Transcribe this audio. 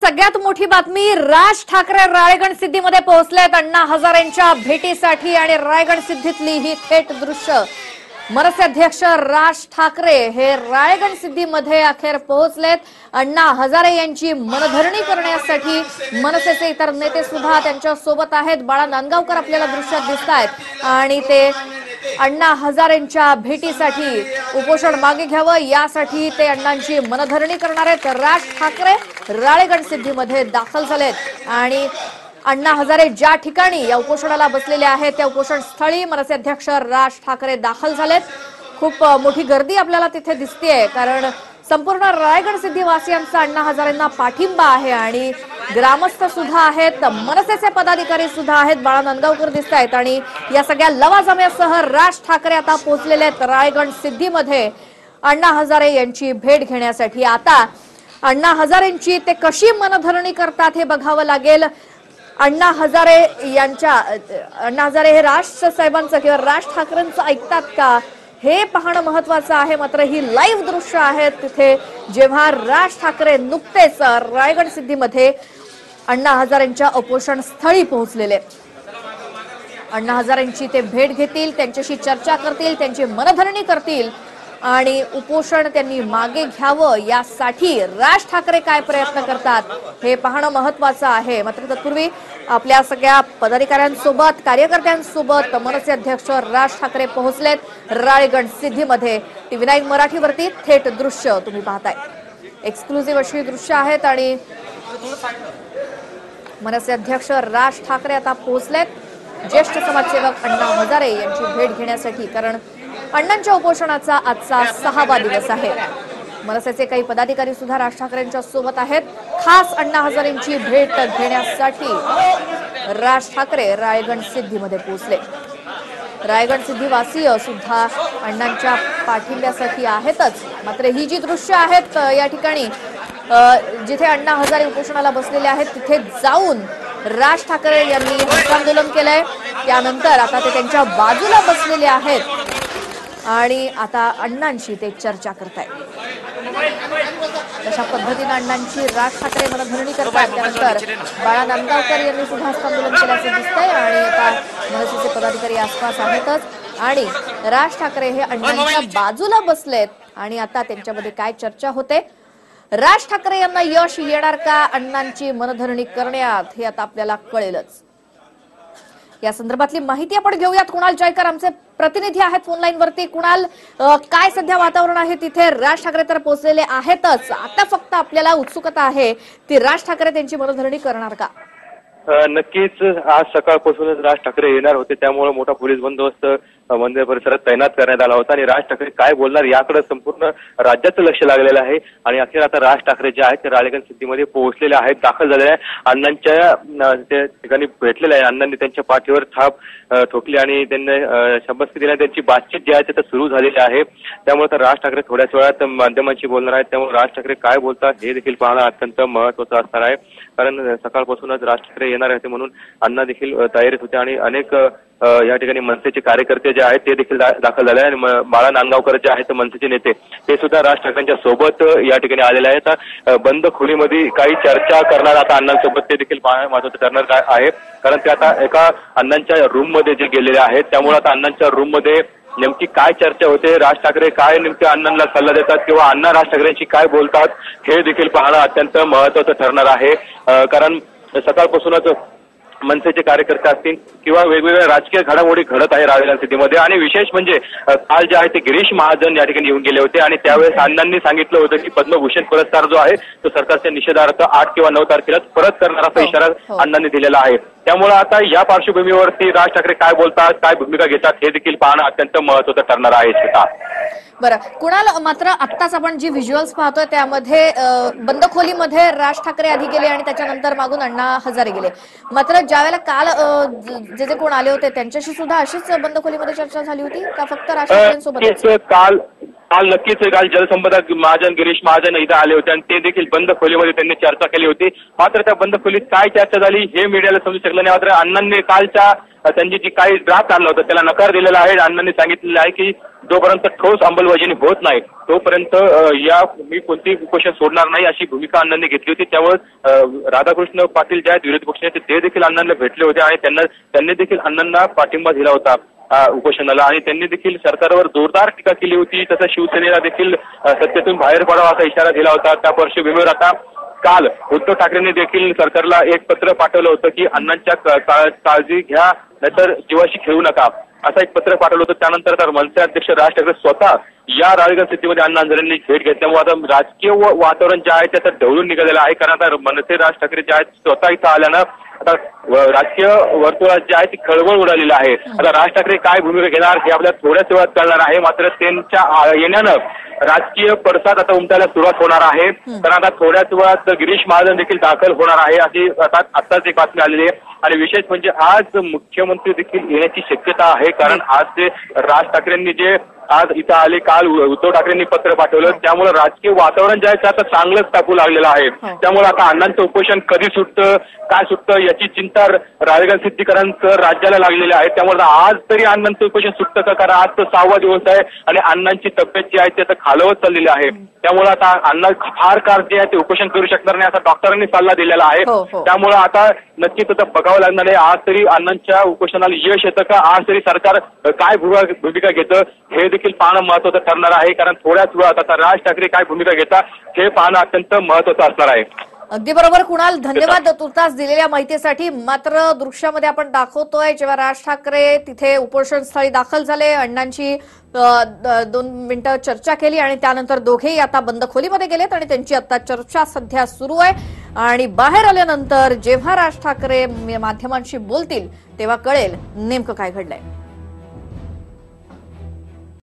सगळ्यात मोठी बातमी, राज ठाकरे राळेगण सिद्धीमध्ये पोहोचलेत अण्णा हजारेंच्या भेटीसाठी आणि राळेगण सिद्धीतली ही थेट दृश्य। मनसे अध्यक्ष राज ठाकरे हे राळेगण सिद्धीमध्ये अखेर पोहोचलेत। अण्णा हजारे यांची मनधरणी करण्यासाठी मनसेचे इतर नेते सुद्धा त्यांच्या सोबत आहेत। बाळा नांदगावकर आपल्याला दृश्यात दिसतायत आणि ते अण्णा हजारेंच्या भेटीसाठी उपोषण मागे घ्यावं यासाठी ते अण्णांची मनधरणी करणार आहेत। राज ठाकरे राळेगण सिद्धीमध्ये दाखल झालेत आणि अण्णा हजारे ज्या ठिकाणी या उपोषणाला बसलेले आहेत त्या उपोषण स्थळी मनसे अध्यक्ष राज ठाकरे दाखल झालेत। खूप मोठी गर्दी आपल्याला तिथे दिसतेय कारण संपूर्ण राळेगण सिद्धी वासियांचा अण्णा हजारेंना पाठिंबा आहे आणि ग्रामस्थ सुद्धा आहेत, मनसेचे पदाधिकारी सुद्धा आहेत। बाळा नांदगावकर दिसतायत आणि या सगळ्या लवाजम्यासह राज ठाकरे आता पोहोचलेले आहेत राळेगण सिद्धीमध्ये अण्णा हजारे यांची भेट घेण्यासाठी। आता अण्णा हजारेंची ते कशी मनधरणी करतात हे बघावं लागेल। अण्णा हजारे हे राज साहेबांचं किंवा राज ठाकरेंचं ऐकतात का हे पाहणं महत्वाचं आहे। मात्र ही लाईव्ह दृश्य आहेत तिथे जेव्हा राज ठाकरे नुकतेच राळेगण सिद्धीमध्ये अण्णा हजारेंच्या उपोषण स्थळी पोहोचलेले। अण्णा हजारेंची ते भेट घेतील, त्यांच्याशी चर्चा करतील, त्यांची मनधरणी करतील आणि उपोषण त्यांनी मागे घ्यावं यासाठी राज ठाकरे काय प्रयत्न करतात हे पाहणं महत्वाचं आहे। मात्र तत्पूर्वी आपल्या सगळ्या पदाधिकाऱ्यांसोबत कार्यकर्त्यांसोबत मनसे अध्यक्ष राज ठाकरे पोहोचलेत राळेगण सिद्धीमध्ये। TV9 मराठीवरती थेट दृश्य तुम्ही पाहताय, एक्सक्लुझिव्ह अशी दृश्य आहेत आणि मनसे अध्यक्ष राज ठाकरे आता पोहोचलेत ज्येष्ठ समाजसेवक अण्णा हजारे यांची भेट घेण्यासाठी, कारण अण्णांच्या उपोषणाचा आजचा 6वा दिवस आहे। मनसेचे काही पदाधिकारी सुद्धा राज ठाकरेंच्या सोबत आहेत। खास अण्णा हजारेंची भेट घेण्यासाठी राज ठाकरे राळेगण सिद्धीमध्ये पोहोचले। राळेगण सिद्धीवासीय सुद्धा अण्णांच्या पाठिंब्यासाठी आहेतच। मात्र ही जी दृश्य आहेत या ठिकाणी जिथे अण्णा हजारे उपोषणाला बसलेले आहेत तिथे जाऊन राज ठाकरे यांनी आंदोलन केलंय। त्यानंतर आता ते त्यांच्या बाजूला बसलेले आहेत आणि आता अण्णांशी ते चर्चा करतायत। अशा पद्धतीने अण्णांची राज ठाकरे मनधरणी करतात। त्यानंतर बाळा नांदगावकर यांनी सुद्धा आंदोलन केल्याचं दिसतंय आणि आता मनसेचे पदाधिकारी आसपास आहेतच आणि राज ठाकरे हे अण्णांच्या बाजूला बसलेत आणि आता त्यांच्यामध्ये काय चर्चा होते, राज ठाकरे यांना यश येणार का अण्णांची मनधरणी करण्यात हे आता आपल्याला कळेलच। या संदर्भातली माहिती आपण घेऊयात। कुणाल जयकर आमचे प्रतिनिधी आहेत फोनलाईन वरती। कुणाल, काय सध्या वातावरण आहे तिथे? राज ठाकरे तर पोहोचलेले आहेतच, आता फक्त आपल्याला उत्सुकता आहे ती राज ठाकरे त्यांची मनधरणी करणार का? नक्कीच आज सकाळपासूनच राज ठाकरे येणार होते, त्यामुळे मोठा पोलीस बंदोबस्त मंदिर परिसरात तैनात करण्यात आला होता आणि राज ठाकरे काय बोलणार याकडे संपूर्ण राज्याचं लक्ष लागलेलं आहे। आणि अखेर आता राज ठाकरे जे आहेत ते राळेगण सिद्धीमध्ये पोहोचलेले आहेत, दाखल झालेले आहे, अण्णांच्या त्या ठिकाणी भेटलेले आहे। अण्णांनी त्यांच्या पाठीवर थाप ठोकली आणि त्यांनी शब्दस्ती दिली, त्यांची बातचीत जी आहे ते सुरू झालेली आहे। त्यामुळे तर राज ठाकरे थोड्याच वेळात माध्यमांशी बोलणार आहेत, त्यामुळे राज ठाकरे काय बोलतात हे देखील पाहणं अत्यंत महत्वाचं असणार आहे। कारण सकाळपासूनच राज ठाकरे येणार होते म्हणून अण्णा देखील तयारीत होते आणि अनेक या ठिकाणी मनसेचे कार्यकर्ते जे आहेत ते देखील दाखल झाले आणि बाळा नांदगावकर जे आहेत मनसेचे नेते ते सुद्धा राज ठाकरेंच्या सोबत या ठिकाणी आलेले आहेत। बंद खोलीमध्ये काही चर्चा करणार आता अण्णांसोबत ते देखील महत्वाचं ठरणार काय आहे, कारण ते आता एका अण्णांच्या रूम मध्ये जे गेलेले आहेत त्यामुळे आता अण्णांच्या रूम मध्ये नेमकी काय चर्चा होते, राज ठाकरे काय नेमके अण्णांना सल्ला देतात किंवा अण्णा राज ठाकरेंशी काय बोलतात हे देखील पाहणं अत्यंत महत्वाचं ठरणार आहे। कारण सकाळपासूनच मनसेचे कार्यकर्ते असतील किंवा वेगवेगळ्या राजकीय घडामोडी घडत आहे राळेगण सिद्धीमध्ये आणि विशेष म्हणजे काल जे आहे ते गिरीश महाजन या ठिकाणी येऊन गेले होते आणि त्यावेळेस अण्णांनी सांगितलं होतं की पद्मभूषण पुरस्कार जो आहे तो सरकारच्या निषेधार्थ 8 किंवा 9 तारखेला परत करणार असा इशारा अण्णांनी दिलेला आहे। त्यामुळे आता या पार्श्वभूमीवरती राज ठाकरे काय बोलतात, काय भूमिका घेतात हे देखील पाहणं अत्यंत महत्वाचं ठरणार आहे। श्वेता, बरं कुणाल, मात्र आत्ताच आपण जी व्हिज्युअल्स पाहतोय त्यामध्ये बंद खोलीमध्ये राज ठाकरे आधी गेले आणि त्याच्यानंतर मागून अण्णा हजारे गेले। मात्र ज्यावेळेला काल जे कोण आले होते त्यांच्याशी सुद्धा अशीच बंद खोलीमध्ये चर्चा झाली होती का फक्त राज ठाकरेंसोबत? काल नक्कीच काल जलसंपदा महाजन गिरीश महाजन इथं आले होते आणि ते देखील बंद खोलीमध्ये त्यांनी चर्चा केली होती। मात्र त्या बंद खोलीत काय चर्चा झाली हे मीडियाला समजू शकलं नाही। मात्र अण्णांनी कालच्या त्यांची जी काही ड्राफ्ट आणलं होतं त्याला नकार दिलेला आहे. अण्णांनी सांगितलेलं आहे की जोपर्यंत ठोस अंमलबजावणी होत नाही तोपर्यंत मी कोणतीही उपोषण सोडणार नाही अशी भूमिका अण्णांनी घेतली होती. त्यावर राधाकृष्ण पाटील जे आहेत विरोधी पक्षनेते ते देखील अण्णांना भेटले होते आणि त्यांनी देखील अण्णांना पाठिंबा दिला होता उपोषणाला आणि त्यांनी देखील सरकारवर जोरदार टीका केली होती. तसंच शिवसेनेला देखील सत्तेतून बाहेर पडावा असा इशारा दिला होता. त्या पार्श्वभूमीवर आता काल उद्धव ठाकरेंनी देखील सरकारला एक पत्र पाठवलं होतं की अण्णांच्या काळजी घ्या नाहीतर जीवाशी खेळू नका असं एक पत्र पाठवलं होतं. त्यानंतर तर मनसे अध्यक्ष राज ठाकरे स्वतः या राळेगण सिद्धीमध्ये अण्णा हजारेंनी भेट घेतल्यामुळे आता राजकीय वातावरण जे आहे त्याचं ढवळून निघालेलं आहे. कारण आता मनसे राज ठाकरे जे आहेत स्वतः इथं आल्यानं आता राजकीय वर्तुळात जे आहे ती खळबळ उडालेली आहे. आता राज ठाकरे काय भूमिका घेणार हे आपल्याला थोड्याच वेळात कळणार आहे. मात्र त्यांच्या येण्यानं राजकीय पडसाद आता उमटायला सुरुवात होणार आहे. कारण आता थोड्याच वेळात गिरीश महाजन देखील दाखल होणार आहे अशी आताच एक बातमी आलेली आहे. आणि विशेष म्हणजे आज मुख्यमंत्री देखील येण्याची शक्यता आहे. कारण आज ते राज ठाकरेंनी जे आज इथं आले काल उद्धव ठाकरेंनी पत्र पाठवलं त्यामुळे राजकीय वातावरण जे आहे ते आता चांगलंच टाकू लागलेलं आहे. त्यामुळे आता अण्णांचं उपोषण कधी सुटतं काय सुटतं याची चिंता राळेगण सिद्धीकरांचं राज्याला लागलेली आहे. त्यामुळे आज तरी अण्णांचं उपोषण सुटतं का कारण आज तर 6वा दिवस आहे आणि अण्णांची तब्येत जी आहे ती आता खालवत चाललेली आहे. त्यामुळे आता अण्णा फार काळ जे आहे ते उपोषण करू शकणार नाही असा डॉक्टरांनी सल्ला दिलेला आहे. त्यामुळे आता नक्कीच आता बघावं लागणार आहे आज तरी अण्णांच्या उपोषणाला यश येतं का आज तरी सरकार काय भूमिका घेतं हे देखील पाहणं महत्वाचं ठरणार आहे. कारण थोड्याच वेळात आता राज ठाकरे काय भूमिका घेतात हे पाहणं अत्यंत महत्वाचं असणार आहे. अगदी बरोबर कुणाल, धन्यवाद तुर्तास दिलेल्या माहितीसाठी. मात्र दृश्यामध्ये आपण दाखवतोय जेव्हा राज ठाकरे तिथे उपोषण स्थळी दाखल झाले, अण्णांची 2 मिनिटं चर्चा केली आणि त्यानंतर दोघेही आता बंद खोलीमध्ये गेलेत आणि त्यांची आता चर्चा सध्या सुरू आहे. आणि बाहेर आल्यानंतर जेव्हा राज ठाकरे माध्यमांशी बोलतील तेव्हा कळेल नेमकं काय घडलंय.